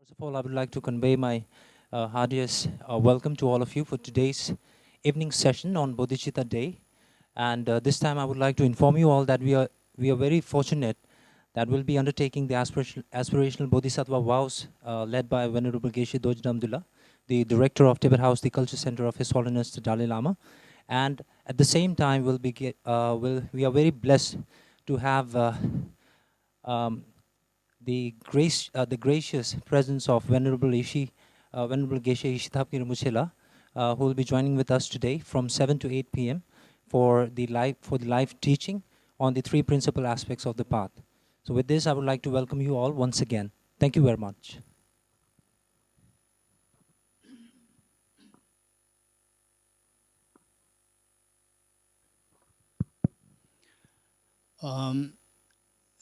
First of all, I would like to convey my heartiest welcome to all of you for today's evening session on Bodhicitta Day. And this time, I would like to inform you all that we are very fortunate that we'll be undertaking the Aspirational Bodhisattva Vows led by Venerable Geshe Dorji Damdul, the director of Tibet House, the culture center of His Holiness the Dalai Lama. And at the same time, we are very blessed to have the gracious presence of Venerable Geshe Ishithapir Muchela, who will be joining with us today from 7 to 8 p.m. for the live teaching on the three principal aspects of the path. So with this, I would like to welcome you all once again. Thank you very much.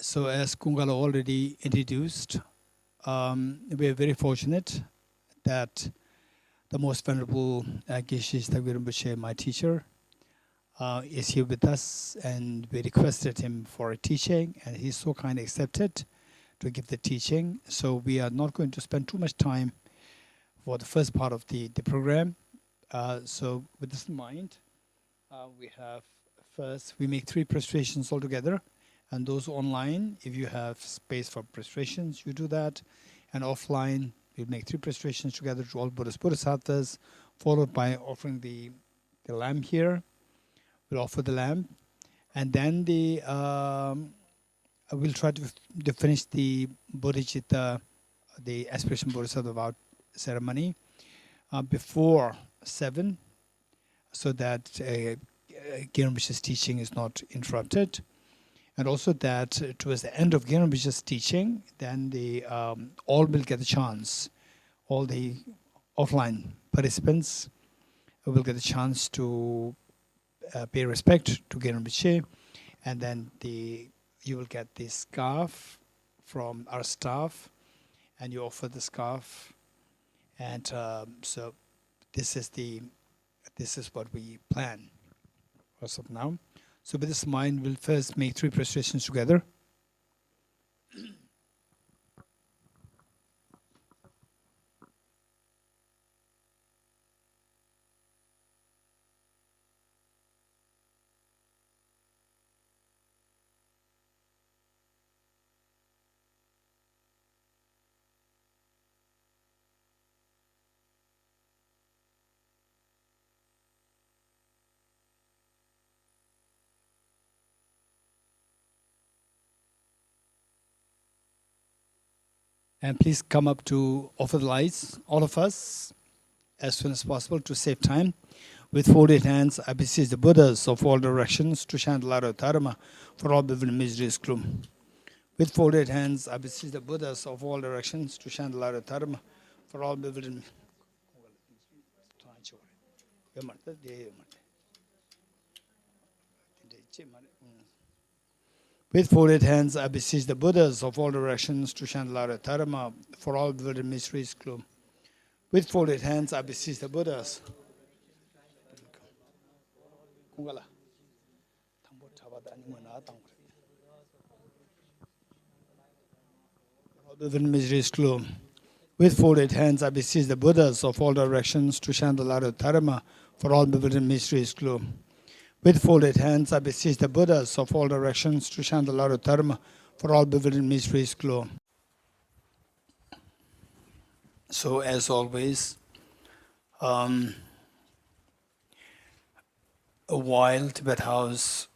So as Kungala already introduced, we are very fortunate that the Most Venerable Geshe Ishithapir Rinpoche, my teacher, is here with us, and we requested him for a teaching, and he so kindly accepted to give the teaching. So we are not going to spend too much time for the first part of the program. So with this in mind, we have first, we make 3 prostrations altogether. And those online, if you have space for prostrations, you do that. And offline, we make 3 prostrations together to all Buddhist Bodhisattvas, followed by offering the lamb here. We'll offer the lamb. And then we'll try to finish the Bodhicitta, the Aspirational Bodhisattva vow ceremony before 7, so that Rinpoche's teaching is not interrupted. And also that towards the end of Rinpoche's teaching, then all will get a chance. All the offline participants will get a chance to pay respect to Rinpoche, and then you will get the scarf from our staff, and you offer the scarf. And so this is what we plan as of now. So with this in mind, we'll first make 3 prostrations together. And please come up to offer the lights, all of us, as soon as possible to save time. With folded hands, I beseech the Buddhas of all directions to shine the light of Dharma for all bewildered miseries gloom. With folded hands, I beseech the Buddhas of all directions to shine the light of Dharma for all bewildered. With folded hands, I beseech the Buddhas of all directions to shine the light of Dharma for all bewildered mysteries gloom. With folded hands, I beseech the Buddhas. All bewildered mysteries gloom. With folded hands, I beseech the Buddhas of all directions to shine the light of Dharma for all bewildered mysteries gloom. With folded hands, I beseech the Buddhas of all directions to shine the light of Dharma for all bewildered mysteries glow. So, as always, while Tibet House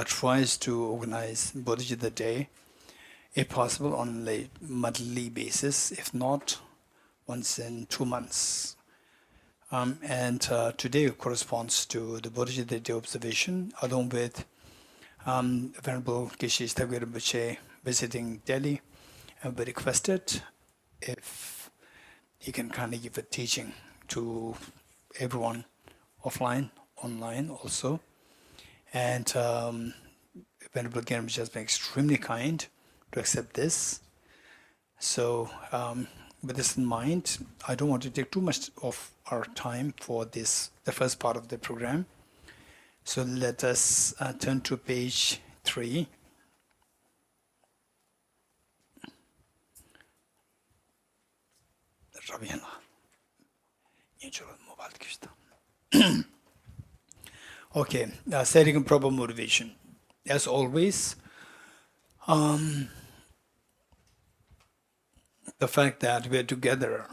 tries to organize Bodhicitta Day, if possible, on a monthly basis, if not, once in 2 months. And today corresponds to the Bodhicitta Day observation, along with Venerable Geshe Ishithapir Rinpoche visiting Delhi, and we requested if he can kindly give a teaching to everyone offline, online also. And Venerable Geshe Rinpoche has been extremely kind to accept this. So with this in mind, I don't want to take too much of our time for this, the first part of the program. So let us turn to page 3. Okay, setting proper motivation. As always, the fact that we're together,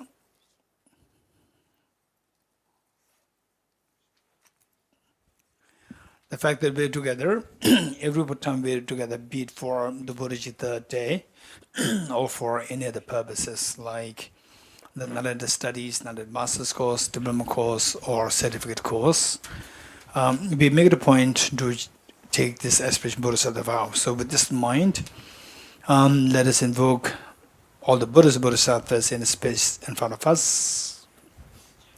every time we're together, be it for the Bodhisattva day or for any other purposes like the Nalanda studies, Nalanda master's course, diploma course, or certificate course, we make it a point to take this Aspirational Bodhisattva vow. So with this in mind, let us invoke all the Buddhas and Bodhisattvas in the space in front of us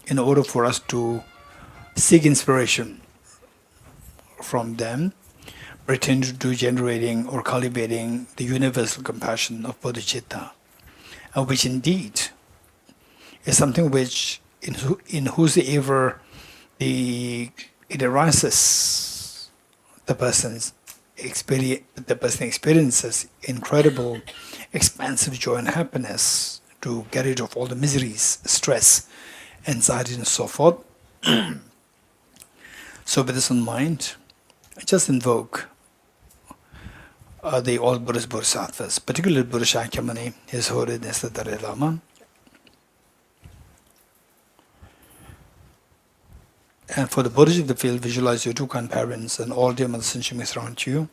in order for us to seek inspiration from them, pertaining to generating or cultivating the universal compassion of bodhicitta, which indeed is something which, in whosoever it arises, the person experiences incredible, expansive joy and happiness to get rid of all the miseries, stress, anxiety, and so forth. So with this in mind, just invoke the all Buddhist Bodhisattvas, particularly Buddha Shakyamuni, His Holiness the Dalai Lama, and for the Buddhas of the field, visualize your two kind parents and all dear mothers and shimmies around you,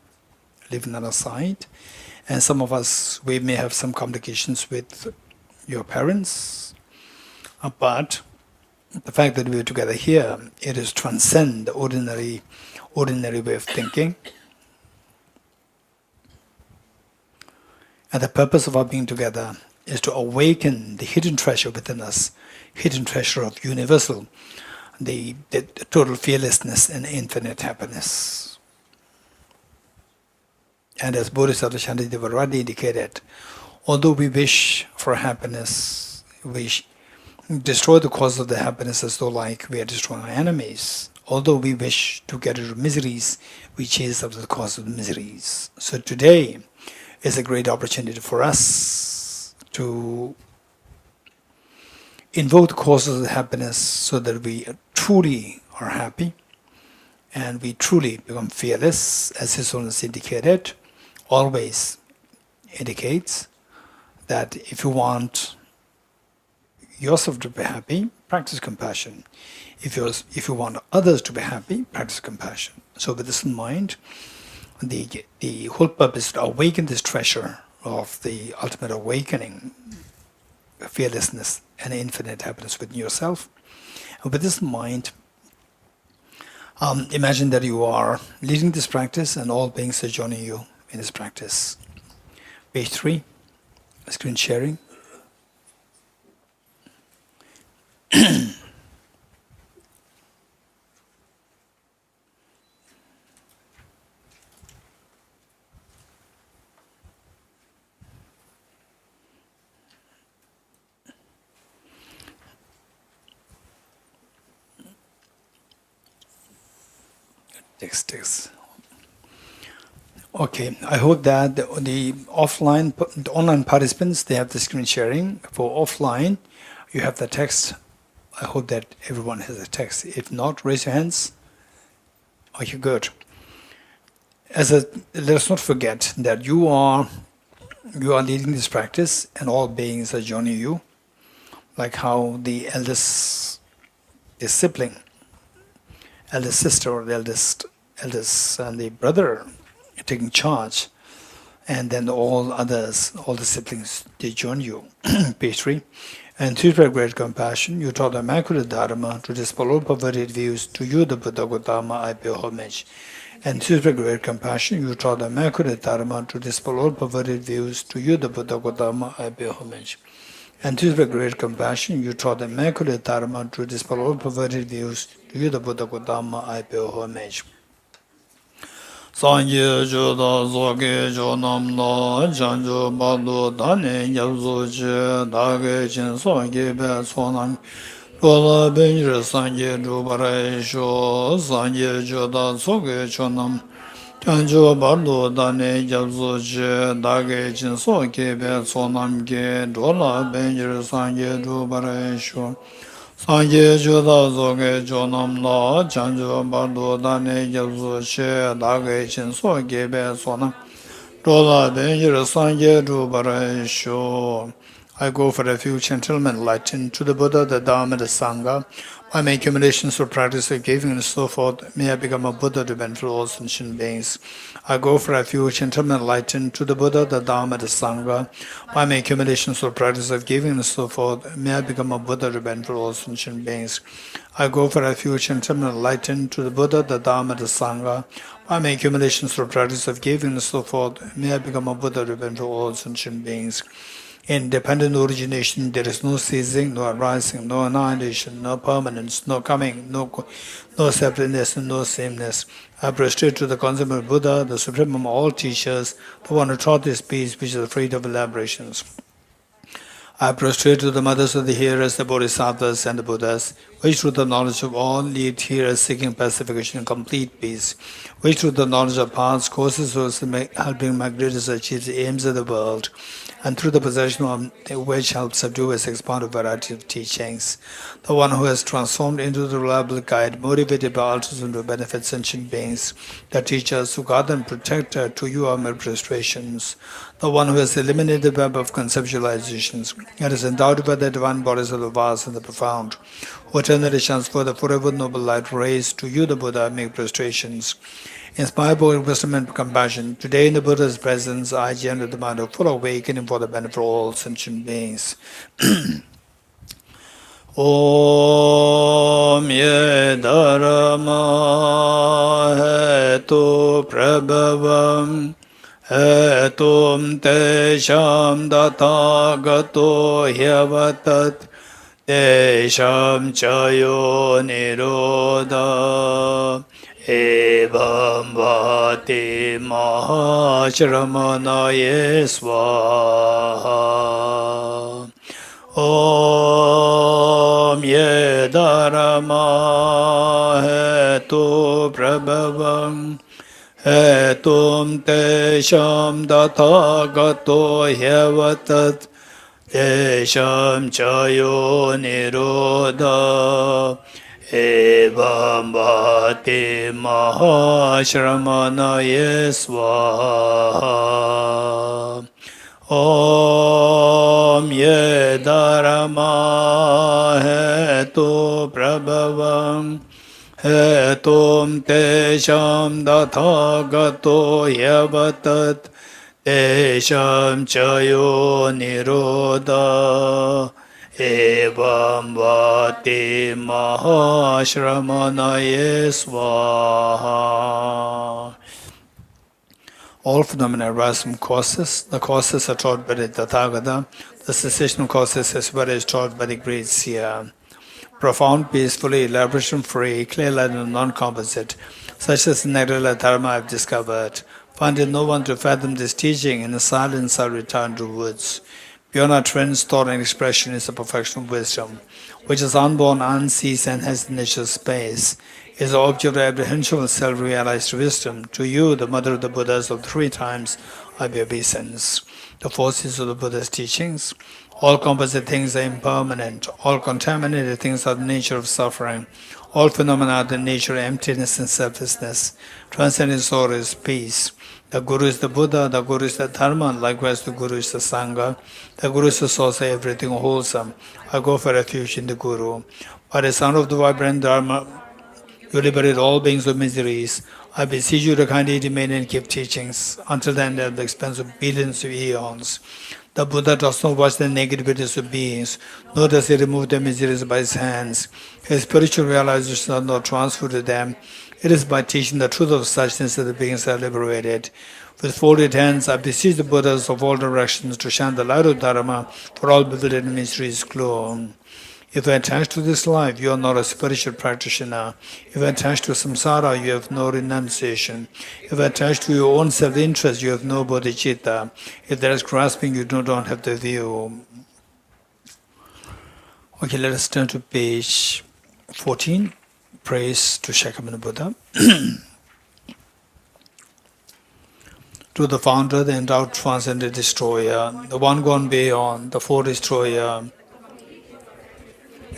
leaving that aside. And some of us, we may have some complications with your parents, but the fact that we're together here, it is transcend the ordinary way of thinking. And the purpose of our being together is to awaken the hidden treasure within us, hidden treasure of universal, the total fearlessness and infinite happiness. And as Bodhisattva Shantideva already indicated, although we wish for happiness, we destroy the cause of the happiness as though like we are destroying our enemies. Although we wish to get rid of miseries, we chase after the cause of the miseries. So today is a great opportunity for us to invoke the causes of happiness so that we truly are happy and we truly become fearless, as His Holiness indicated, always indicates that if you want yourself to be happy, practice compassion. If you want others to be happy, practice compassion. So with this in mind, the whole purpose is to awaken this treasure of the ultimate awakening, fearlessness and infinite happiness within yourself. And with this in mind, imagine that you are leading this practice and all beings are joining you in this practice. Page 3, screen sharing. Text. Okay, I hope that the online participants, they have the screen sharing. For offline, you have the text. I hope that everyone has the text. If not, raise your hands. Okay, good. Let us not forget that you are leading this practice, and all beings are joining you. Like how the eldest sibling, eldest sister, or the eldest and the brother are taking charge, and then all others, all the siblings, they join you. Page 3. And through your great compassion, you taught the Immaculate Dharma to dispel all perverted views. To you, the Buddha Gautama, I pay homage. And through your great compassion, you taught the Immaculate Dharma to dispel all perverted views. To you, the Buddha Gautama, I pay homage. And through your great compassion, you taught the Immaculate Dharma to dispel all perverted views. To you, the Buddha Gautama, I pay homage. Sangye Joda Zoge Jonam La Janjo Badu Dane Yabzu Je Dage Jin Soge Be Sonam Lola Benjre Sangye Jubare Sho Sangye Joda Zoge Jonam Chanjo bardo dane jabzo je dage jinso kebe sonam ge dola benjir sanje do bare sho sanje joda zoge jonam la chanjo bardo dane jabzo je dage jinso kebe sonam dola benjir sanje do bare sho. I go for refuge and enlightened to the Buddha, the Dharma, the Sangha. By my accumulations for practice of giving and so forth, may I become a Buddha to benefit all sentient beings. I go for refuge and enlightened to the Buddha, the Dharma, the Sangha. By my accumulations for practice of giving and so forth, may I become a Buddha to benefit all sentient beings. I go for refuge and enlightened to the Buddha, the Dharma, the Sangha. By my accumulations for practice of giving and so forth, may I become a Buddha to benefit all sentient beings. In dependent origination, there is no ceasing, no arising, no annihilation, no permanence, no coming, no separateness, and no sameness. I prostrate to the consummate Buddha, the supreme of all teachers, the one who taught this peace, which is free of elaborations. I prostrate to the mothers of the hearers, the Bodhisattvas and the Buddhas, which through the knowledge of all lead hearers seeking pacification and complete peace, which through the knowledge of paths, courses, helping migrators achieve the aims of the world, and through the possession of which help subdue as expand a variety of teachings. The one who has transformed into the reliable guide, motivated by altruism to benefit sentient beings, the teachers who guard and protect to you are my prostrations. The one who has eliminated the web of conceptualizations and is endowed by the divine bodies of the vast and the profound, who eternally shines for the forever noble light rays, to you the Buddha make prostrations. Inspired by wisdom and compassion, today in the Buddha's presence, I generate the mind of full awakening for the benefit of all sentient beings. Om ye dharma hetu prabhavam hetum tesham dathagato hyavatat tesham chayo nirodha evam vati mahashramanaye swaha. Om ye dharma hetu prabhavam hetum tesham dathagato hyavatat tesham chayo nirodha evam vati mahashramanaye swaha. Om ye dharma hetu prabhavam hetum tesham dathagato hyavatat tesham chayo nirodha evam vati mahashramanaye swaha. All phenomena arise from causes. The causes are taught by the Tathagata. The cessational causes as well as taught by the great seer. Profound, peacefully, elaboration-free, clear light and non-composite, such as the Nagdala Dharma I have discovered. Finding no one to fathom this teaching, in the silence I return to woods. Beyond our trends, thought and expression is the perfection of wisdom, which is unborn, unceased, and has the nature of space, is the object of apprehension of self-realized wisdom. To you, the mother of the Buddhas of 3 times, I bear obeisance. The forces of the Buddha's teachings. All composite things are impermanent. All contaminated things are the nature of suffering. All phenomena are the nature of emptiness and selflessness. Transcending soul is peace. The Guru is the Buddha, the Guru is the Dharma, likewise the Guru is the Sangha. The Guru is the source of everything wholesome. I go for refuge in the Guru. By the sound of the vibrant Dharma, you liberate all beings of miseries. I beseech you to kindly remain and give teachings until the end at the expense of billions of eons. The Buddha does not watch the negativities of beings, nor does he remove their miseries by his hands. His spiritual realizations are not transferred to them. It is by teaching the truth of suchness that the beings are liberated. With folded hands, I beseech the Buddhas of all directions to shine the light of Dharma for all bewildered miseries glow. If you are attached to this life, you are not a spiritual practitioner. If you are attached to samsara, you have no renunciation. If you are attached to your own self-interest, you have no bodhicitta. If there is grasping, you don't have the view. Okay, let us turn to page 14. Praise to Shakyamuni Buddha. to the founder, the endowed transcendent destroyer, the one gone beyond, the four destroyer,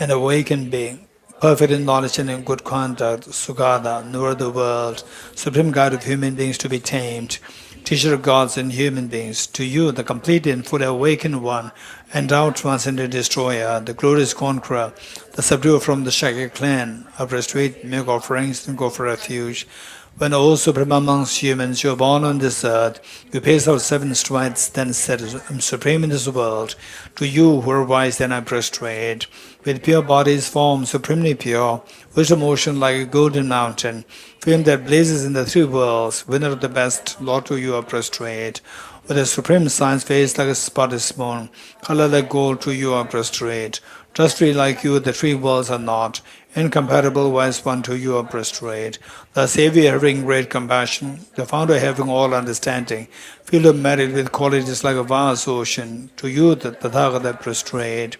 an awakened being, perfect in knowledge and in good conduct, Sugata, knower of the world, supreme guide of human beings to be tamed, teacher of gods and human beings, to you, the complete and fully awakened one, endowed transcendent destroyer, the glorious conqueror, the subduer from the Shakya clan, I prostrate, make offerings, and go for refuge. When all supreme amongst humans, you are born on this earth, you pace out 7 strides, then said, I am supreme in this world. To you who are wise, then I prostrate. With pure body's form, supremely pure, wisdom ocean like a golden mountain, flame that blazes in the 3 worlds, winner of the best, Lord, to you I prostrate. With a supreme science face like a spotted moon, color like gold, to you I prostrate. Trustfree like you, the 3 worlds are not. Incomparable wise one, to you I prostrate. The Savior having great compassion, the Founder having all understanding, filled of merit with qualities like a vast ocean, to you the Tathagata prostrate.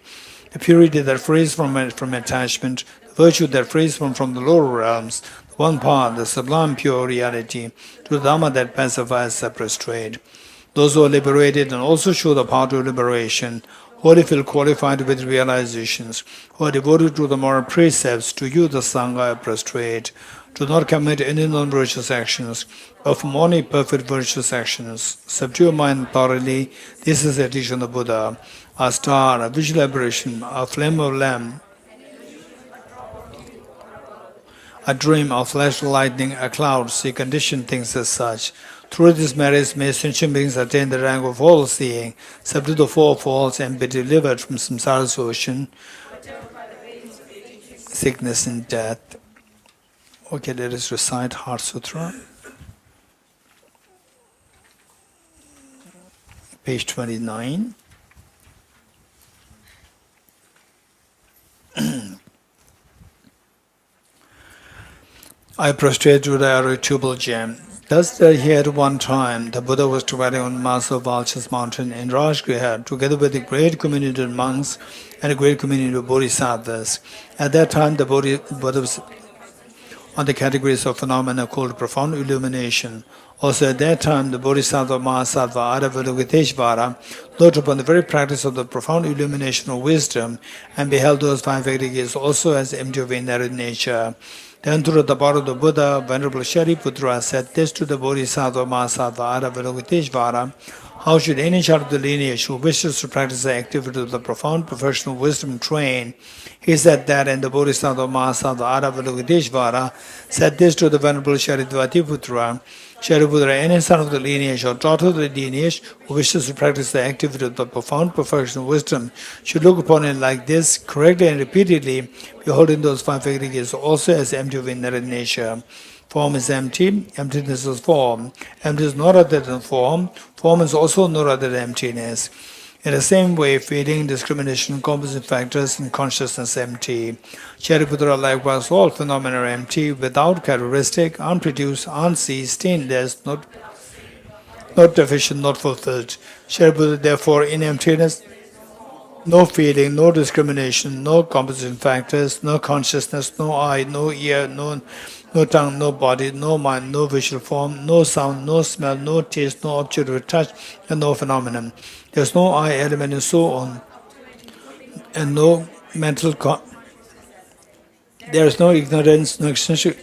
The purity that frees from attachment, the virtue that frees from the lower realms, the one part, the sublime pure reality, to the Dhamma that pacifies the prostrate. Those who are liberated and also show the power to liberation, wholly feel qualified with realizations, who are devoted to the moral precepts, to you the Sangha I prostrate. Do not commit any non-virtuous actions, perform only perfect virtuous actions. Subdue your mind thoroughly. This is the teaching of the Buddha. A star, a visual apparition, a flame of lamp, a dream, a flash of lightning, a cloud, see conditioned things as such. Through this marriage may sentient beings attain the rank of all-seeing, subdue the 4 faults, and be delivered from samsara's ocean, sickness and death. Okay, let us recite Heart Sutra. Page 29. I prostrate to the irretrievable gem. Thus there he at one time, the Buddha was traveling on the mass of Vulture's mountain in Rajgriha, together with a great community of monks and a great community of bodhisattvas. At that time, the Buddha was on the categories of phenomena called profound illumination. Also at that time, the Bodhisattva Mahasattva Aravalokiteshvara looked upon the very practice of the profound illumination of wisdom and beheld those 5 aggregates also as empty of inherent nature. Then through the power of the Buddha, Venerable Shariputra said this to the Bodhisattva Mahasattva Aravalokiteshvara: how should any child of the lineage who wishes to practice the activity of the profound professional wisdom train? He said that, and the Bodhisattva Mahasattva Aravalokiteshvara said this to the Venerable Shariputra: Shariputra, any son of the lineage or daughter of the lineage who wishes to practice the activity of the profound professional wisdom should look upon it like this, correctly and repeatedly, beholding those 5 aggregates also as empty of inherent nature. Form is empty, emptiness is form. Empty is not other than form, form is also not other than emptiness. In the same way, feeling, discrimination, composite factors, and consciousness empty. Shariputra, likewise, all phenomena are empty, without characteristic, unproduced, unseen, stainless, not deficient, not fulfilled. Shariputra, therefore, in emptiness, no feeling, no discrimination, no composition factors, no consciousness, no eye, no ear, no tongue, no body, no mind, no visual form, no sound, no smell, no taste, no object of touch, and no phenomenon. There is no I element and so on, and no mental there is no ignorance, no extinction,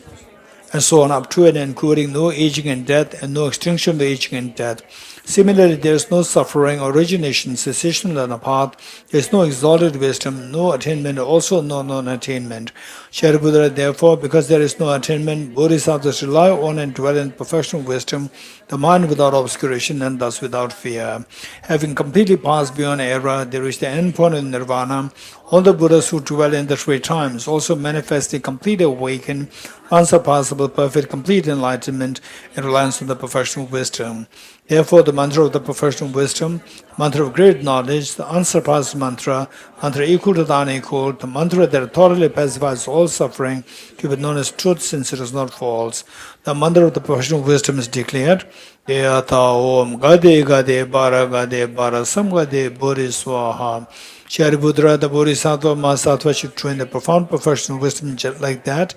and so on, up to and including no aging and death, and no extinction of aging and death. Similarly, there is no suffering, origination, cessation, and apart. There is no exalted wisdom, no attainment, also no non-attainment. Shariputra, therefore, because there is no attainment, bodhisattvas rely on and dwell in professional wisdom, the mind without obscuration and thus without fear. Having completely passed beyond error, they reach the end point of nirvana. All the Buddhas who dwell in the 3 times also manifest a complete awakened, unsurpassable, perfect, complete enlightenment in reliance on the professional wisdom. Therefore, the mantra of the professional wisdom, mantra of great knowledge, the unsurpassed mantra, mantra equal to the unequal, the mantra that thoroughly pacifies all suffering, to be known as truth since it is not false. The mantra of the professional wisdom is declared: Deyata Om Gade Gade Bara Sam Gade Bodhi Swaha. Shariputra, the Bodhisattva Mahasattva, should train the profound professional wisdom just like that.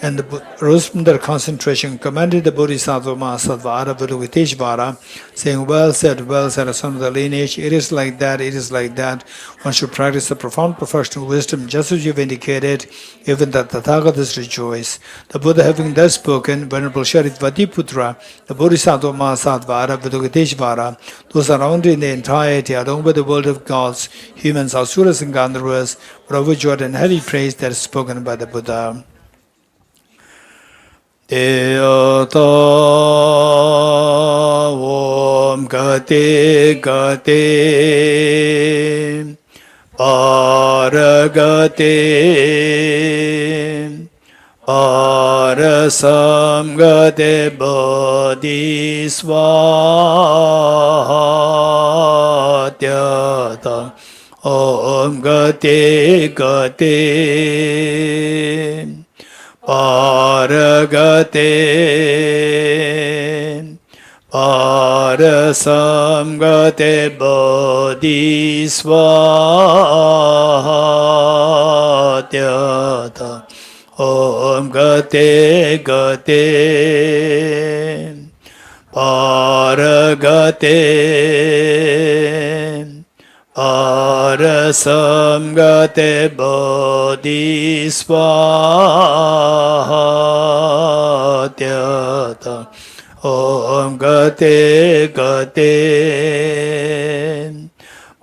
And the rose from their concentration, commanded the Bodhisattva Mahasattva Aravaduviteshvara, saying, well said, son of the lineage, it is like that, it is like that. One should practice the profound professional wisdom, just as you've indicated, even that the Tathagatas rejoice. The Buddha having thus spoken, Venerable Sharitvatiputra, the Bodhisattva Mahasattva Aravaduviteshvara, those surrounded in the entirety, along with the world of gods, humans, asuras, and gandharvas, were overjoyed and highly praised that is spoken by the Buddha. Deata Om Gate Gate Paragate Parasam Gate Bodhisvatyata Om Gate Gate Paragate Parasamgate Bodhisvatyata Om Gate Gate Paragate Parasamgate Bodhisvatyata Om Gate Gate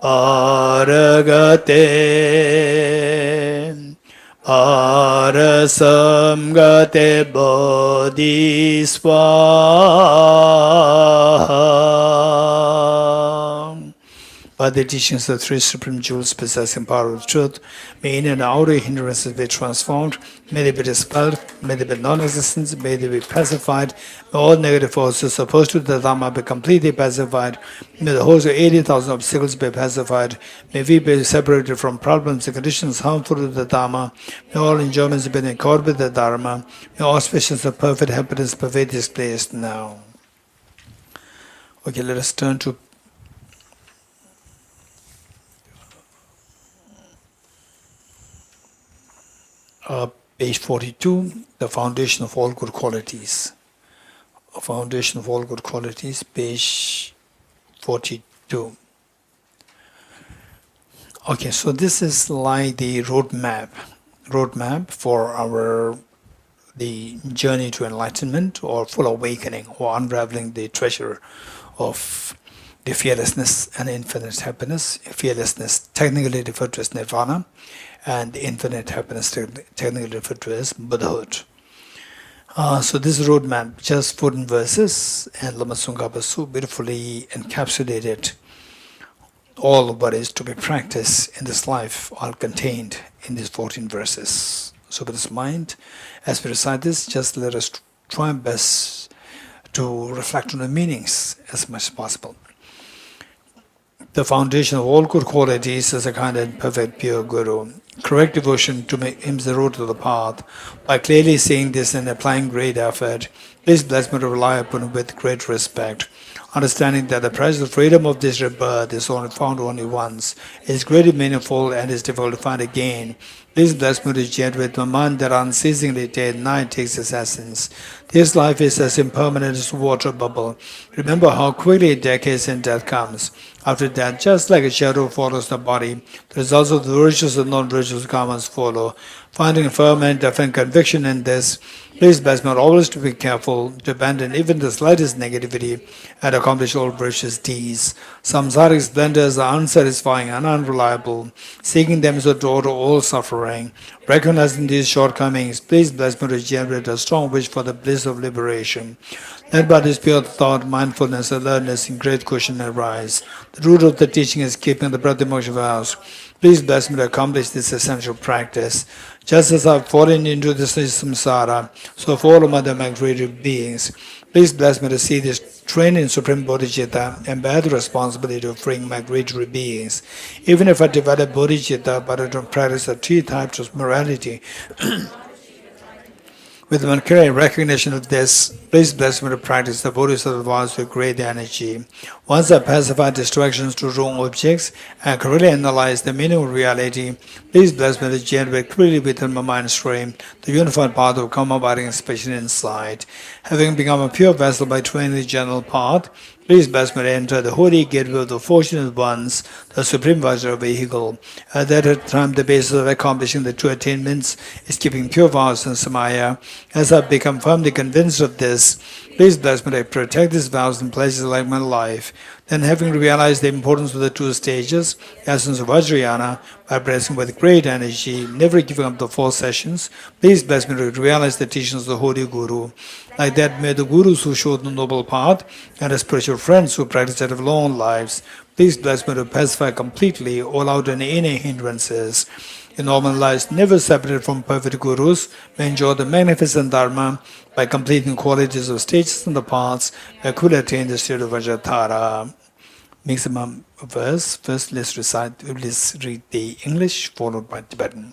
Paragate Parasamgate Bodhisvatyata. By the teachings of the three supreme jewels possessing power of truth, may inner and outer hindrances be transformed, may they be dispelled, may they be non-existent, may they be pacified, may all negative forces opposed to the Dhamma be completely pacified, may the host of 80,000 obstacles be pacified, may we be separated from problems and conditions harmful to the Dhamma, may all enjoyments be in accord with the Dharma, may auspices of perfect happiness pervade this place now. Okay, let us turn to page 42, the foundation of all good qualities. Foundation of all good qualities, page 42. Okay, so this is like the roadmap for the journey to enlightenment or full awakening or unraveling the treasure of the fearlessness and infinite happiness. Fearlessness technically referred to as nirvana, and the infinite happiness technically referred to as Buddhahood. So this roadmap, just 14 verses, and Lama Tsongkhapa so beautifully encapsulated all of what is to be practiced in this life, all contained in these 14 verses. So with this mind, as we recite this, just let us try our best to reflect on the meanings as much as possible. The foundation of all good qualities is a kind and perfect pure Guru. Correct devotion to make him the road to the path. By clearly seeing this and applying great effort, please bless me to rely upon him with great respect. Understanding that the price of freedom of this rebirth is only found only once, is greatly meaningful and is difficult to find again. Please bless me to chant with my mind that unceasingly day and night takes its essence. This life is as impermanent as a water bubble. Remember how quickly it decays and death comes. After that, just like a shadow follows the body, the results of the virtuous and non-virtuous karmas follow. Finding firm and definite conviction in this, please bless me always to be careful, to abandon even the slightest negativity and accomplish all virtuous deeds. Samsaric splendors are unsatisfying and unreliable. Seeking them is a door to all suffering. Recognizing these shortcomings, please bless me to generate a strong wish for the bliss of liberation. Led by this pure thought, mindfulness, alertness, and great caution arise. The root of the teaching is keeping the Pratimoksha vows. Please bless me to accomplish this essential practice. Just as I have fallen into this samsara, so follow my migrated beings. Please bless me to see this trained in Supreme Bodhicitta and bear the responsibility of freeing migratory beings. Even if I develop Bodhicitta but I don't practice the three types of morality, With one clear recognition of this, please bless me to practice the Bodhisattva vows with great energy. Once I pacify distractions to wrong objects and clearly analyze the meaning of reality, please bless me to generate clearly within my mind stream the unified path of karma abiding special insight. Having become a pure vessel by training the general path, please bless me to enter the holy gateway of the fortunate ones, the supreme Vajra vehicle. At that time, the basis of accomplishing the true attainments is keeping pure vows and samaya. As I become firmly convinced of this, please bless me to protect these vows in places like my life. Then, having realized the importance of the two stages, essence of Vajrayana, by pressing with great energy, never giving up the 4 sessions, please bless me to realize the teachings of the Holy Guru. Like that, may the Gurus who showed the noble path and the spiritual friends who practice out of long lives, please bless me to pacify completely all out and inner hindrances. In normal lives, never separated from perfect Gurus, may enjoy the magnificent Dharma by completing qualities of stages and the paths that could attain the state of Vajratara. Maximum verse. First, let's read the English, followed by Tibetan.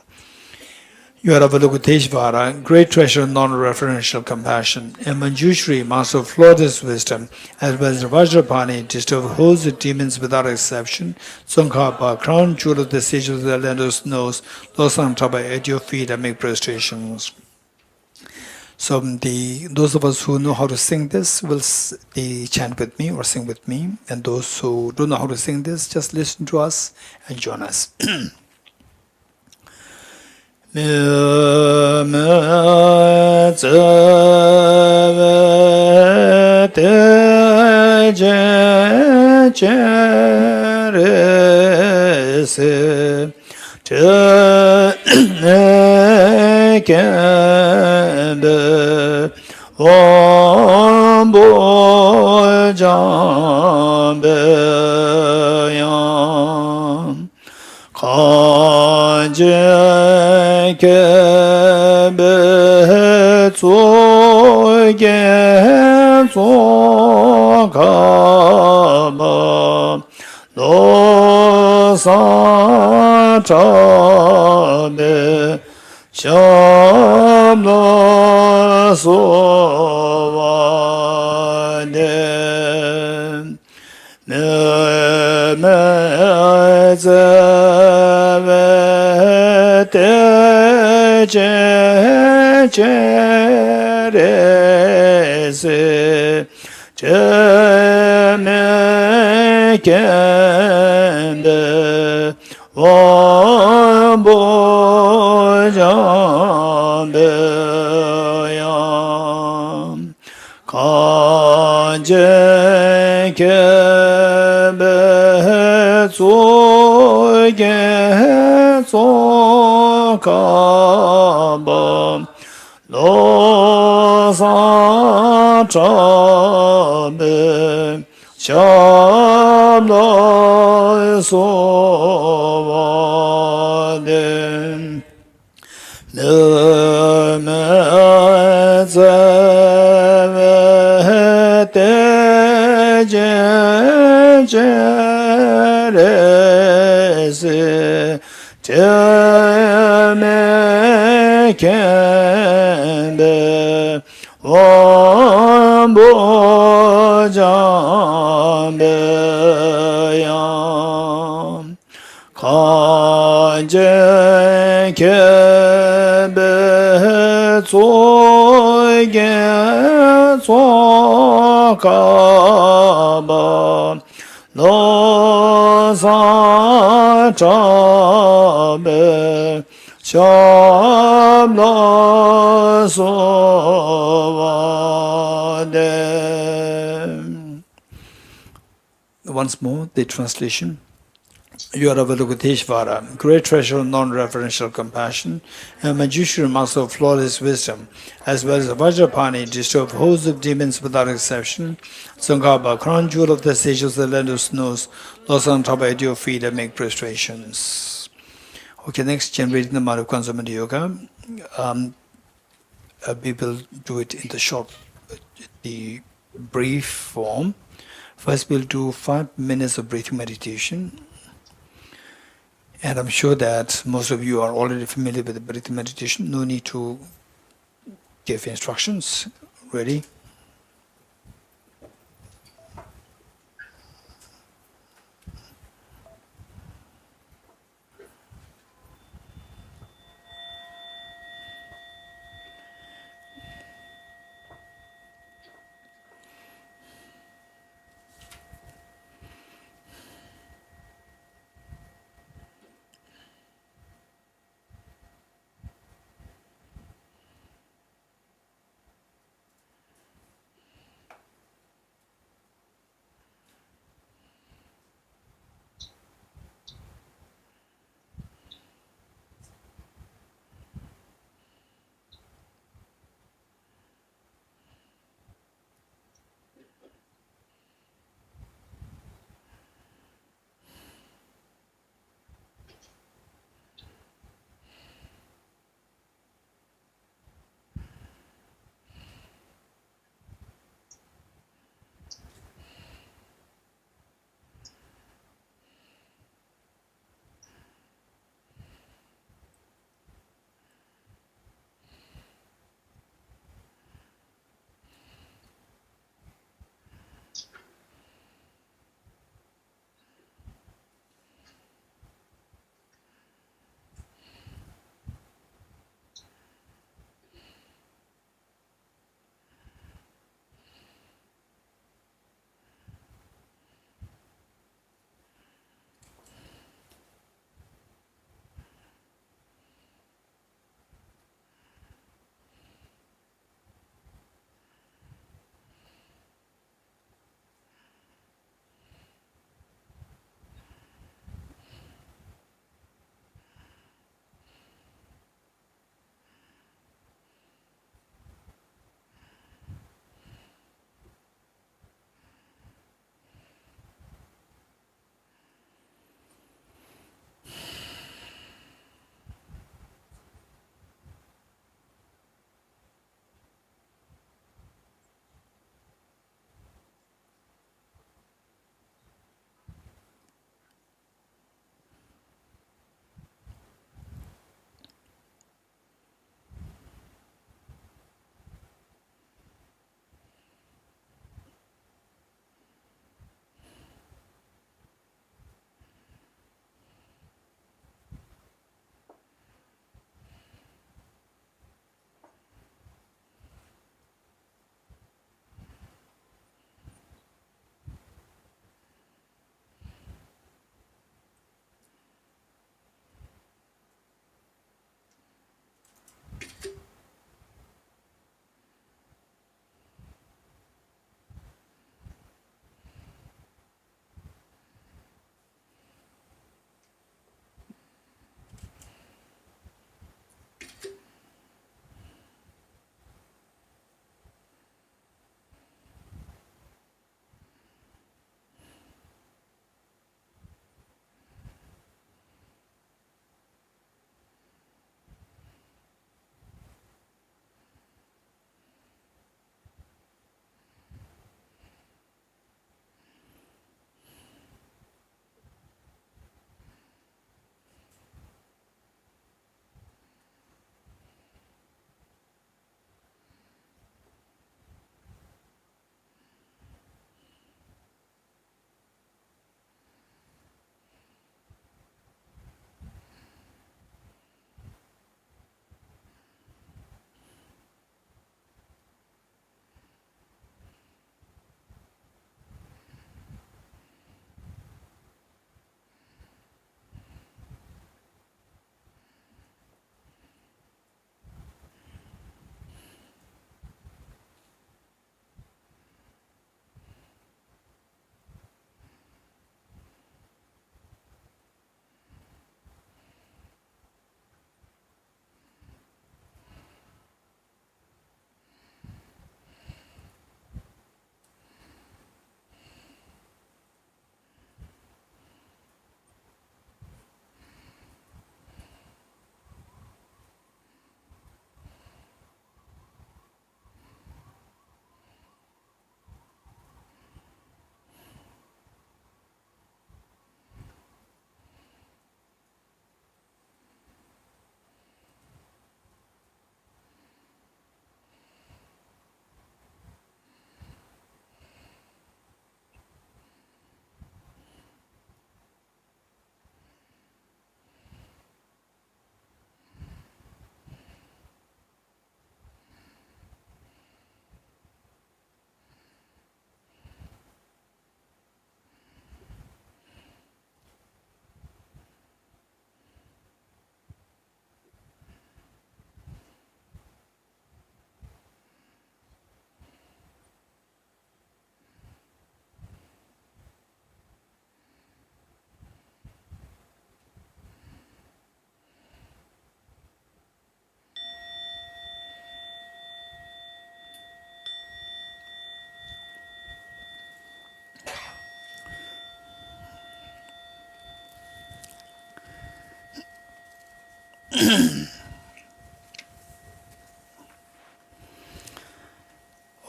You are Avalokiteshvara, great treasure of non-referential compassion, and Manjushri, master of flawless wisdom, as well as Vajrapani, disturb hosts of demons without exception, Tsongkhapa, crown jewel of the sages of the land of snows, Losang Traba, at your feet and make prostrations. So those of us who know how to sing this will chant with me or sing with me, and those who don't know how to sing this, just listen to us and join us. Once more, the translation. You are Avalokiteshvara, great treasure of non-referential compassion, and Manjushri, master of flawless wisdom, as well as Vajrapani, disturb hosts of demons without exception, Tsongkhapa, crown jewel of the sages of the land of snows, Losang Traba, at your feet and make prostrations. Okay, next, generating the mind of consummate yoga. We will do it in the brief form. First, we'll do 5 minutes of breathing meditation. And I'm sure that most of you are already familiar with the breathing meditation. No need to give instructions. Ready?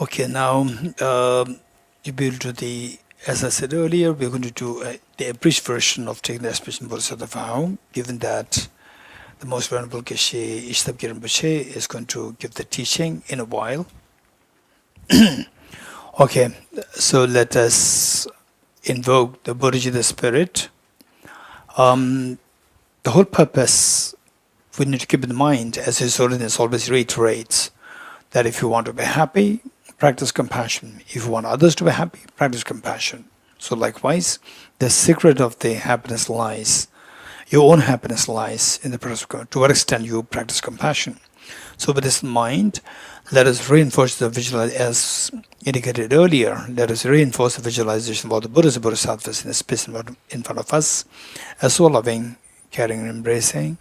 Okay, now you build to the, as I said earlier, we're going to do the abridged version of taking the Aspirational Bodhisattva vow, given that the Most Venerable Geshe Rinpoche is going to give the teaching in a while. Okay, so let us invoke the Bodhicitta spirit. The whole purpose we need to keep in mind, as His Holiness always reiterates, that if you want to be happy, practice compassion. If you want others to be happy, practice compassion. So likewise, the secret of the happiness lies, your own happiness lies in the practice of, to what extent you practice compassion. So with this in mind, let us reinforce the visualization, as indicated earlier, let us reinforce the visualization of the Buddhas and Bodhisattvas in the space in front of us, as so loving, caring and embracing.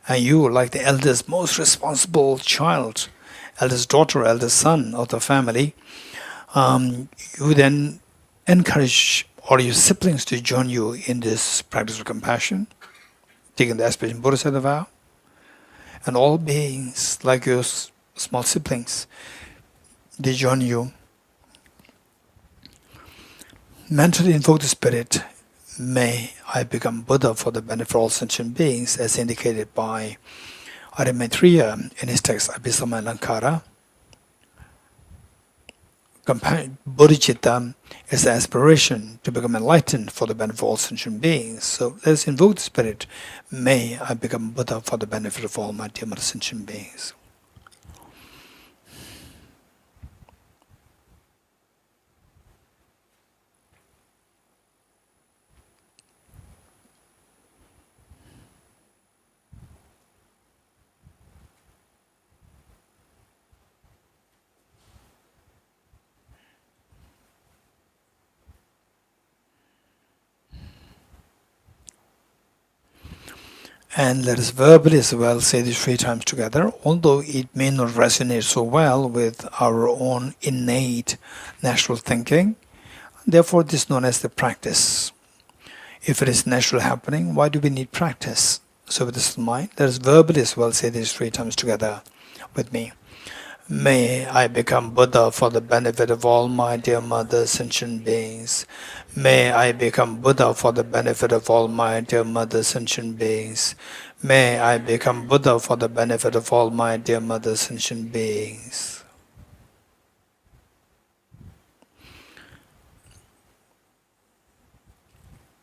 And you, like the eldest, most responsible child, eldest daughter, eldest son of the family, you then encourage all your siblings to join you in this practice of compassion, taking the Aspirational Bodhisattva vow. And all beings, like your small siblings, they join you. Mentally invoke the spirit, may I become Buddha for the benefit of all sentient beings, as indicated by Arya Maitreya in his text Abhisama Alankara. Bodhicitta is the aspiration to become enlightened for the benefit of all sentient beings. So let us invoke the spirit, may I become Buddha for the benefit of all my dear mother sentient beings. And let us verbally as well say this 3 times together, although it may not resonate so well with our own innate natural thinking. Therefore, this is known as the practice. If it is natural happening, why do we need practice? So with this in mind, let us verbally as well say this 3 times together with me. May I become Buddha for the benefit of all my dear mother sentient beings. May I become Buddha for the benefit of all my dear mother sentient beings. May I become Buddha for the benefit of all my dear mother sentient beings.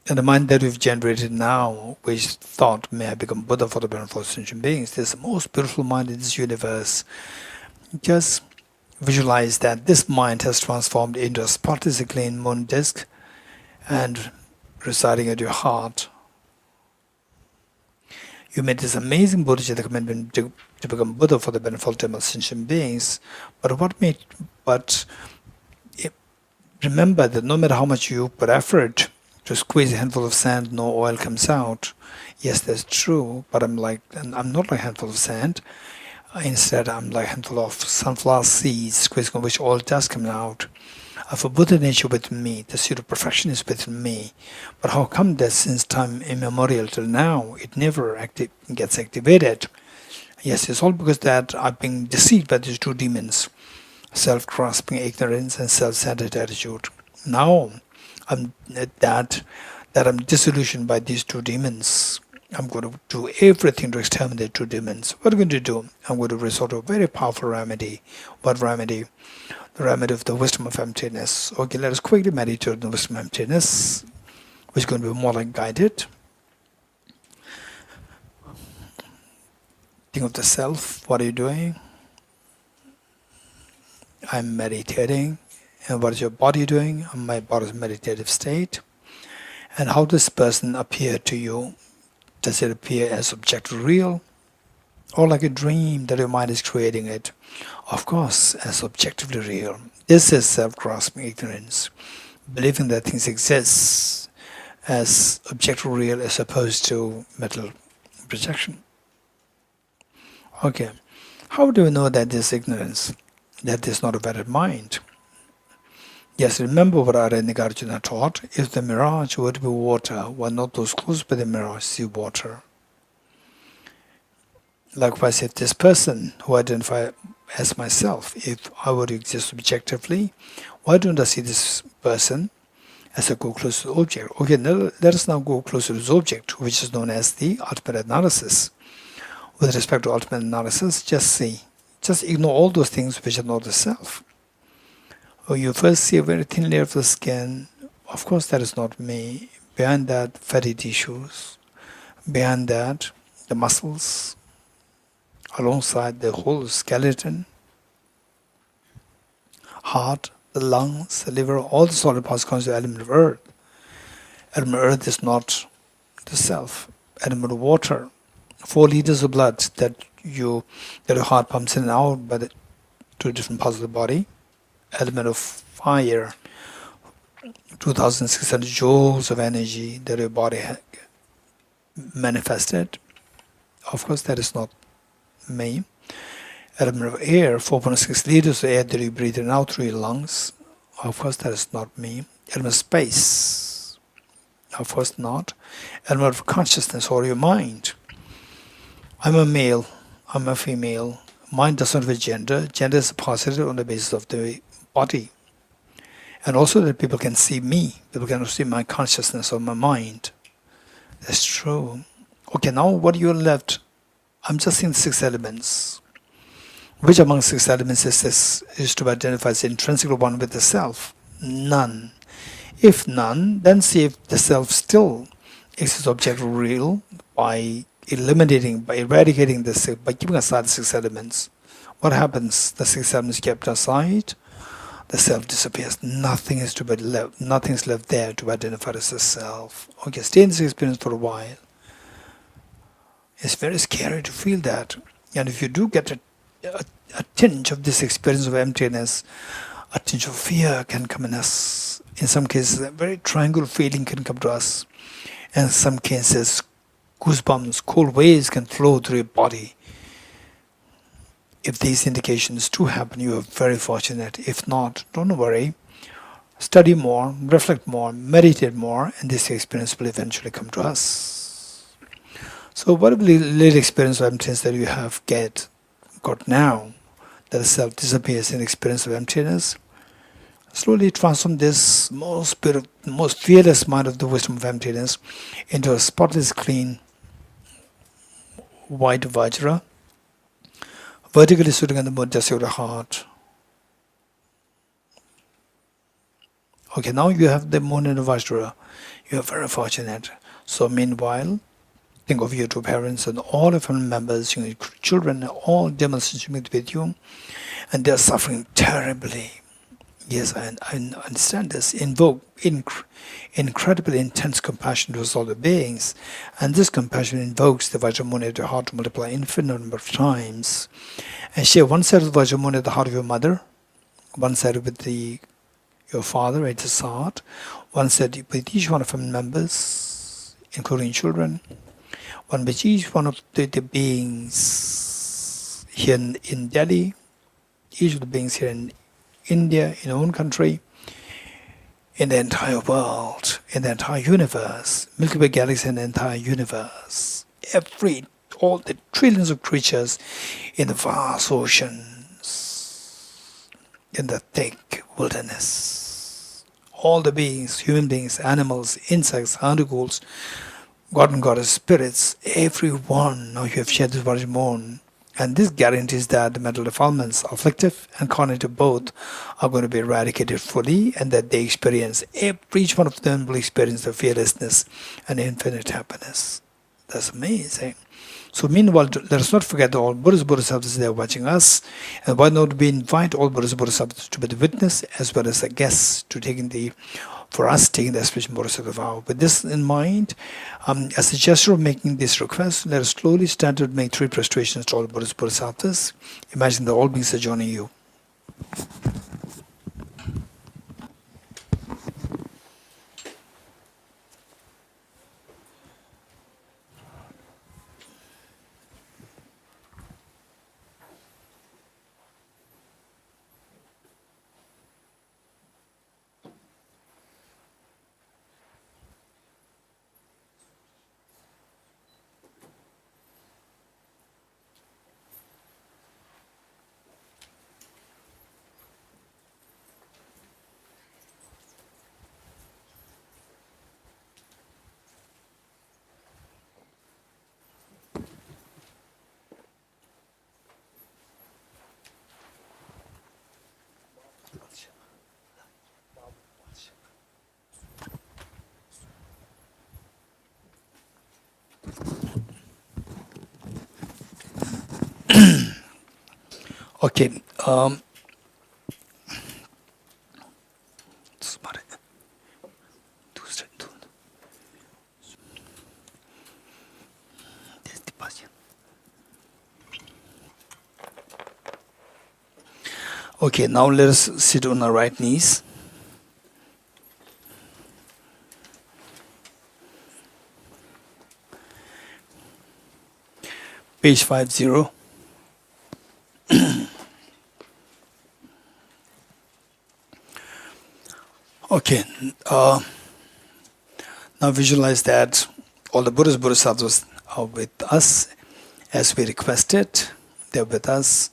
And the mind that we've generated now, which thought, may I become Buddha for the benefit of all sentient beings, this is the most beautiful mind in this universe. Just visualize that this mind has transformed into a spotlessly clean moon disk and residing at your heart. You made this amazing Bodhicitta commitment to become Buddha for the benefit of all sentient beings. But remember that no matter how much you put effort to squeeze a handful of sand, no oil comes out. Yes, that's true, but I'm not like a handful of sand. Instead, I'm like a handful of sunflower seeds, squeezing on which oil does come out. For Buddha nature within me, the seed of perfection is within me. But how come that since time immemorial till now, it never gets activated? Yes, it's all because that I've been deceived by these 2 demons, self-grasping ignorance and self-centered attitude. Now, I'm I'm disillusioned by these 2 demons. I'm going to do everything to exterminate 2 demons. What am I going to do? I'm going to resort to a very powerful remedy. What remedy? The remedy of the wisdom of emptiness. Okay, let us quickly meditate on the wisdom of emptiness, which is going to be more like guided. Think of the self. What are you doing? I'm meditating. And what is your body doing? My body's meditative state. And how does this person appear to you? Does it appear as objectively real, or like a dream that your mind is creating it? Of course, as objectively real. This is self-grasping ignorance, believing that things exist as objectively real as opposed to mental projection. Okay, how do we know that this ignorance, that this is not a valid mind? Yes, remember what Arya Nagarjuna taught. If the mirage were to be water, why not those close by the mirage see water? Likewise, if this person who I identify as myself, if I were to exist objectively, why don't I see this person as I go closer to the object? Okay, now let us now go closer to the object, which is known as the ultimate analysis. With respect to ultimate analysis, just ignore all those things which are not the self. Oh, you first see a very thin layer of the skin. Of course, that is not me. Behind that, fatty tissues. Behind that, the muscles. Alongside the whole skeleton, heart, the lungs, the liver, all the solid parts constitute the element of earth. Element of earth is not the self. Element of water, 4 liters of blood that your heart pumps in and out by the 2 different parts of the body. Element of fire, 2,600 joules of energy that your body manifested. Of course, that is not me. Element of air, 4.6 liters of air that you breathe in and out through your lungs. Of course, that is not me. Element of space, of course not. Element of consciousness or your mind. I'm a male, I'm a female. Mind does not have a gender. Gender is posited on the basis of the body. And also that people can see me. People can see my consciousness or my mind. That's true. Okay, now what you're left? I'm just seeing 6 elements. Which among 6 elements is to be identified as intrinsically one with the self? None. If none, then see if the self still exists objectively real by eradicating the 6, by keeping aside the 6 elements. What happens? The 6 elements kept aside, the self disappears. Nothing is left there to be identified as the self. Okay, stay in this experience for a while. It's very scary to feel that. And if you do get a tinge of this experience of emptiness, a tinge of fear can come in us. In some cases, a very triangular feeling can come to us. And in some cases, goosebumps, cold waves can flow through your body. If these indications do happen, you are very fortunate. If not, don't worry. Study more, reflect more, meditate more, and this experience will eventually come to us. So whatever little experience of emptiness that you have got now, that the self disappears in experience of emptiness, slowly transform this most fearless mind of the wisdom of emptiness into a spotless, clean, white Vajra, vertically sitting on the Mudra of the heart. Okay, now you have the moon and the Vajra. You are very fortunate. So meanwhile, think of your 2 parents and all your family members, your children, all demonstrating with you, and they are suffering terribly. Yes, I understand this. Invoke incredibly intense compassion towards all the beings, and this compassion invokes the Vajramuni at the heart to multiply infinite number of times. And share one side of the Vajramuni at the heart of your mother, one side with your father at his heart, one side with each one of family members, including children, one with each one of the beings here in Delhi, each of the beings here in India, in our own country, in the entire world, in the entire universe, Milky Way galaxy and the entire universe, all the trillions of creatures in the vast oceans, in the thick wilderness, all the beings, human beings, animals, insects, animals, God and Goddess spirits, everyone, now you have shared this body moon. And this guarantees that the mental defilements, afflictive and cognitive both, are going to be eradicated fully, and that they experience, each one of them will experience the fearlessness and infinite happiness. That's amazing. So meanwhile, let us not forget that all Buddhas, Bodhisattvas, they are watching us. And why not we invite all Buddhas, Bodhisattvas to be the witness as well as the guests to taking the Aspirational Bodhisattva vow. With this in mind, as a gesture of making this request, let us slowly stand and make 3 prostrations to all Buddhas, Bodhisattvas. Imagine that all beings are joining you. Okay. Okay, now let us sit on our right knees. Page 50. Okay, now visualize that all the Buddhas, Bodhisattvas are with us as we requested. They're with us.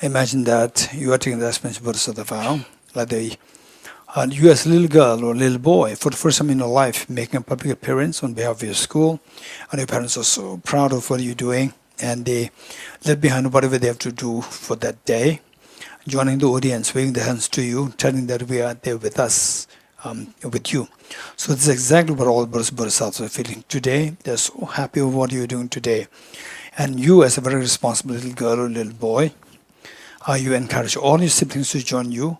Imagine that you are taking the Aspirational Bodhisattva vow, like you as a little girl or little boy, for the first time in your life, making a public appearance on behalf of your school, and your parents are so proud of what you're doing, and they leave behind whatever they have to do for that day, joining the audience, waving their hands to you, telling that we are there with us, with you. So this is exactly what all Buddhas Bodhisattvas are feeling today. They're so happy with what you're doing today. And you, as a very responsible little girl or little boy, you encourage all your siblings to join you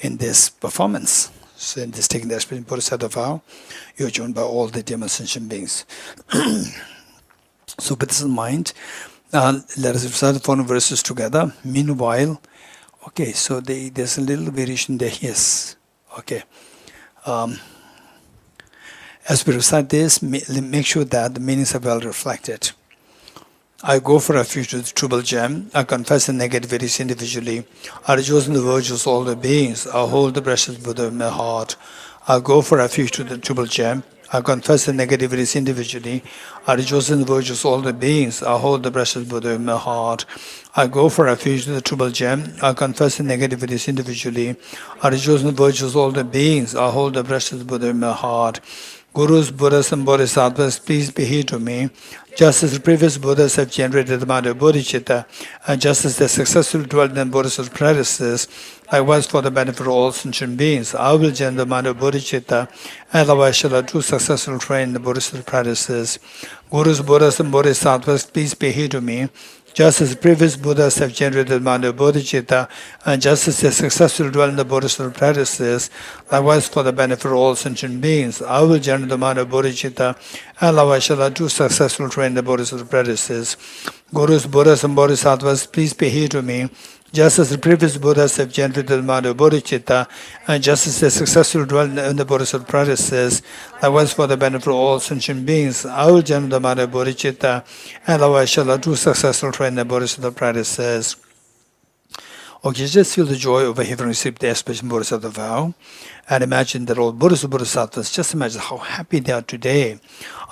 in this performance. So in this taking the Aspirational Bodhisattva vow, you're joined by all the demon sentient beings. So with this in mind, let us recite the following verses together. Meanwhile, okay, so there's a little variation there, yes. Okay. As we recite this, make sure that the meanings are well reflected. I go for refuge to the Triple Gem. I confess the negativities individually. I rejoice in the virtues of all the beings. I hold the precious Buddha in my heart. I go for refuge to the Triple Gem. I confess the negativities individually. I rejoice in the virtues of all the beings. I hold the precious Buddha in my heart. I go for refuge to the Triple Gem. I confess the negativities individually. I rejoice in the virtues of all the beings. I hold the precious Buddha in my heart. Gurus, Buddhas, and Bodhisattvas, please be here to me. Just as the previous Buddhas have generated the mind of bodhicitta, and just as they successfully dwelt in the Bodhisattva practices, likewise for the benefit of all sentient beings, I will generate the mind of bodhicitta, and likewise shall I do successful train in the Bodhisattva practices. Gurus, Buddhas, and Bodhisattvas, please be here to me. Just as the previous Buddhas have generated the mind of bodhicitta, and just as they successfully dwell in the Bodhisattva practices, likewise for the benefit of all sentient beings, I will generate the mind of bodhicitta, and likewise shall I do successful train in the Bodhisattva practices. Gurus, Buddhas, and Bodhisattvas, please be here to me. Just as the previous Buddhas have generated the mind of bodhicitta, and just as they successfully dwell in the Bodhisattva practices, likewise for the benefit of all sentient beings, I will generate the mind of bodhicitta, and likewise shall I do successful train in the Bodhisattva practices. Okay, just feel the joy over having received the Aspirational Bodhisattva vow, and imagine that all Buddhas and Bodhisattvas, just imagine how happy they are today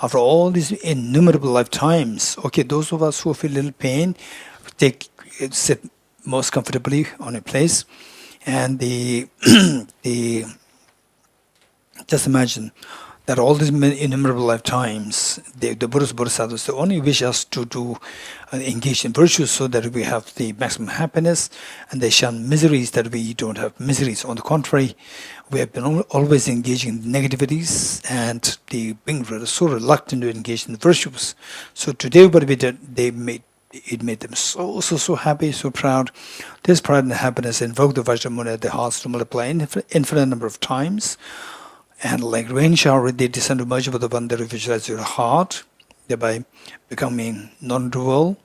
after all these innumerable lifetimes. Okay, those of us who feel a little pain, sit most comfortably on a place, and just imagine that all these innumerable lifetimes, the Buddhas Bodhisattvas, they only wish us to engage in virtues so that we have the maximum happiness, and they shun miseries that we don't have miseries. On the contrary, we have been always engaging in negativities, and they being so reluctant to engage in the virtues. So today what we did, it made them so happy, so proud. This pride and happiness invoked the Vajramuni at their hearts to multiply infinite number of times. And like rain shower, they descend to merge with the one that visualize your heart, thereby becoming non-dual,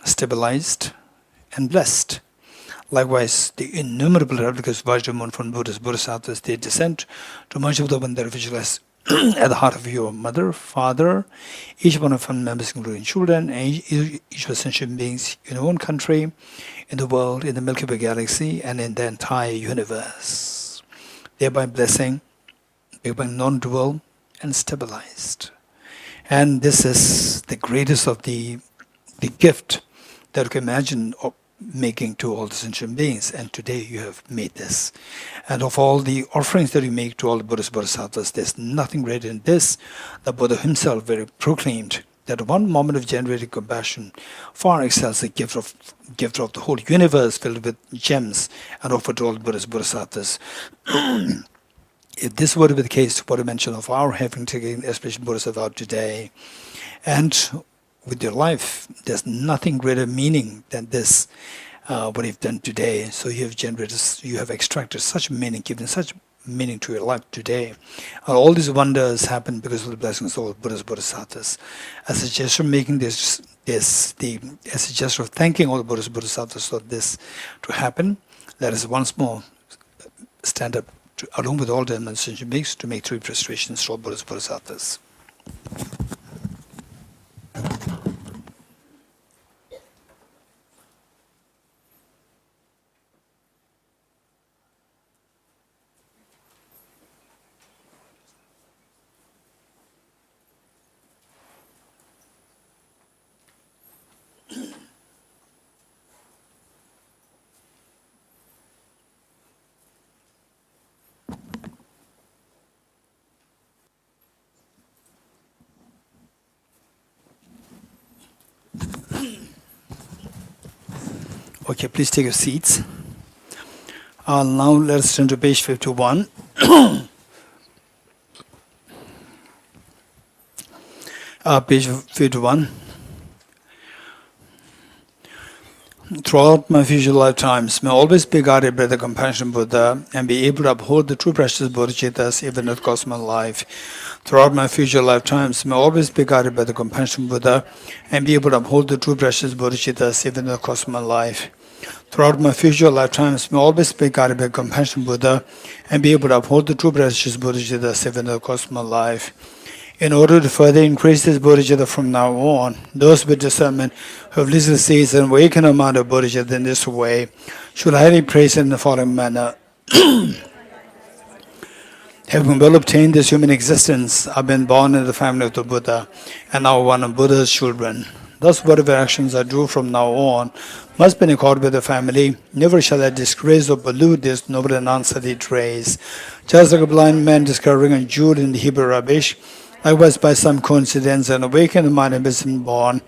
stabilized, and blessed. Likewise, the innumerable replicas of Vajramuni from Buddhas, Bodhisattvas, they descend to merge with the one that visualize at the heart of your mother, father, each one of them members including children, and each of sentient beings in your own country, in the world, in the Milky Way galaxy, and in the entire universe, thereby blessing, becoming non-dual and stabilized. And this is the greatest of the gift that you can imagine making to all the sentient beings, and today you have made this. And of all the offerings that you make to all the Buddhas Bodhisattvas, there's nothing greater than this. The Buddha himself very proclaimed that one moment of generating compassion far excels the gift of the whole universe filled with gems and offered to all the Buddhas Bodhisattvas. If this were to be the case, what I mentioned of our having taken Aspirational Bodhisattva vow today, and with your life. There's nothing greater meaning than this, what you've done today. So you have extracted such meaning, given such meaning to your life today. All these wonders happen because of the blessings of all Buddhas, Bodhisattvas. As a gesture of making as a gesture of thanking all the Buddhas, Bodhisattvas for this to happen, let us once more stand up along with all the demonstration beings to make 3 prostrations to all Buddhas, Bodhisattvas. Okay, please take your seats. Now let us turn to page 51. Page 51. Throughout my future lifetimes, may I always be guided by the compassionate Buddha and be able to uphold the true precious bodhicittas even at the cost of my life. Throughout my future lifetimes, may I always be guided by the compassionate Buddha and be able to uphold the true precious bodhicittas even at the cost of my life. Throughout my future lifetimes, may I always be guided by the compassionate Buddha and be able to uphold the true precious bodhicittas even at the cost of my life. In order to further increase this bodhicitta from now on, those with discernment who have listened to seeds and awakened amount of bodhicitta in this way should highly praise it in the following manner. Having well obtained this human existence, I've been born in the family of the Buddha and now one of Buddha's children. Thus, whatever actions I do from now on must be in accord with the family. Never shall I disgrace or pollute this noble and unsullied trace. Just like a blind man discovering a jewel in the Hebrew rubbish, likewise, by some coincidence, an awakened mind has been born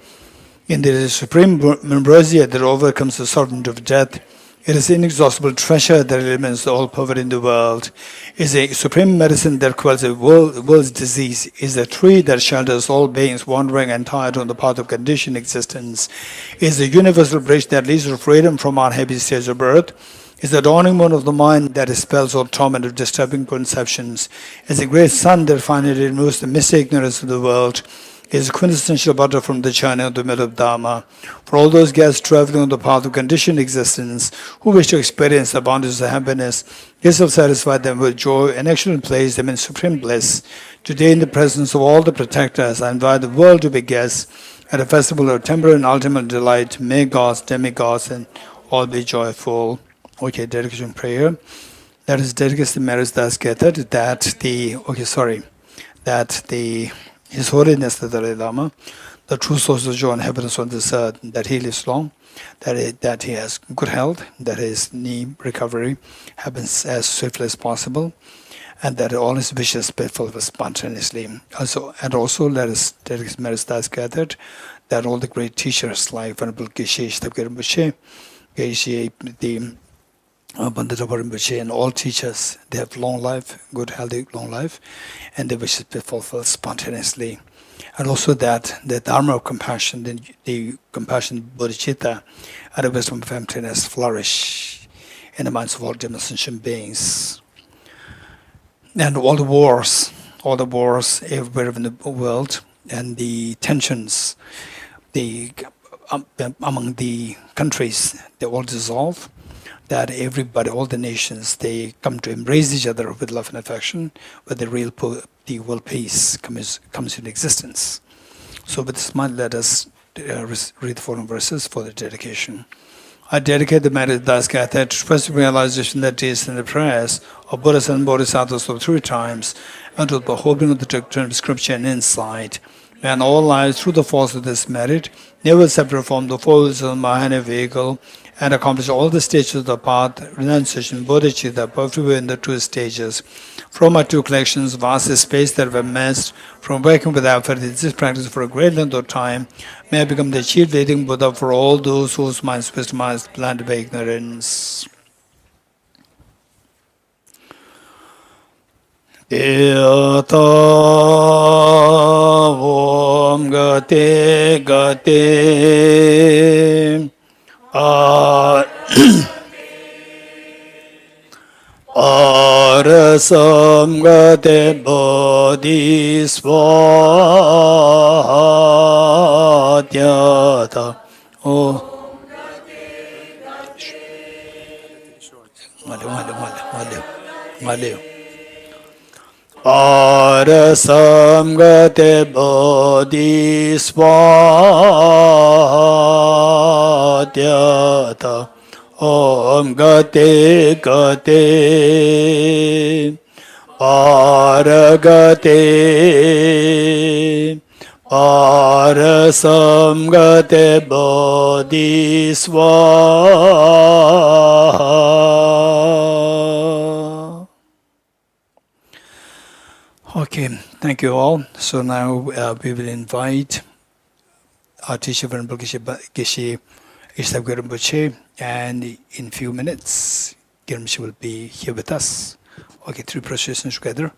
in the supreme ambrosia that overcomes the serpent of death. It is inexhaustible treasure that eliminates all poverty in the world. It is a supreme medicine that quells the world's disease. It is a tree that shelters all beings wandering and tired on the path of conditioned existence. It is a universal bridge that leads to freedom from our happy stage of birth. Is the dawning moon of the mind that dispels all torment of disturbing conceptions. Is a great sun that finally removes the mystic ignorance of the world. Is a quintessential butter from the china of the middle of Dharma. For all those guests traveling on the path of conditioned existence who wish to experience the abundance of happiness, His will satisfy them with joy and actually place them in supreme bliss. Today, in the presence of all the protectors, I invite the world to be guests at a festival of temporary and ultimate delight. May gods, demigods, and all be joyful. Okay, dedication prayer. Let us dedicate the merits that's gathered that His Holiness the Dalai Lama, the true source of joy and happiness on this earth, that he lives long, that he has good health, that his knee recovery happens as swiftly as possible, and that all his wishes be fulfilled spontaneously. Also let us dedicate merits that's gathered, that all the great teachers like Venerable Geshe Dorji Damdul, Geshe Rinpoche, and all teachers, they have long life, good, healthy, long life, and their wishes be fulfilled spontaneously. And also that the Dharma of compassion, the compassion bodhicitta, and the wisdom of emptiness flourish in the minds of all demonstration beings. And all the wars everywhere in the world, and the tensions among the countries, they all dissolve. That everybody, all the nations, they come to embrace each other with love and affection, where the world peace comes into existence. So with this mind, let us read the following verses for the dedication. I dedicate the merit thus gathered to first realization that is in the prayers of Buddhas and Bodhisattvas of 3 times, and to the beholding of the doctrine of scripture and insight. May in all lives, through the force of this merit, never separate from the four wheels of the Mahayana vehicle, and accomplish all the stages of the path, renunciation, bodhicitta, perfectly in the 2 stages. From my 2 collections, vast space that have amassed from working with effort in this practice for a great length of time, may I become the chief leading Buddha for all those whose minds wisdom is blinded by ignorance. Yata Om Gati gate gate Arasam gate bodhisvatyata. Oh, Maleo. Arasam gate bodhisvatyata. Om gate gate paragate parasam gate bodhisvaha. Okay, thank you all. So now we will invite our teacher Venerable Geshe Dorji, and in few minutes, Geshe will be here with us. Okay, three processions together.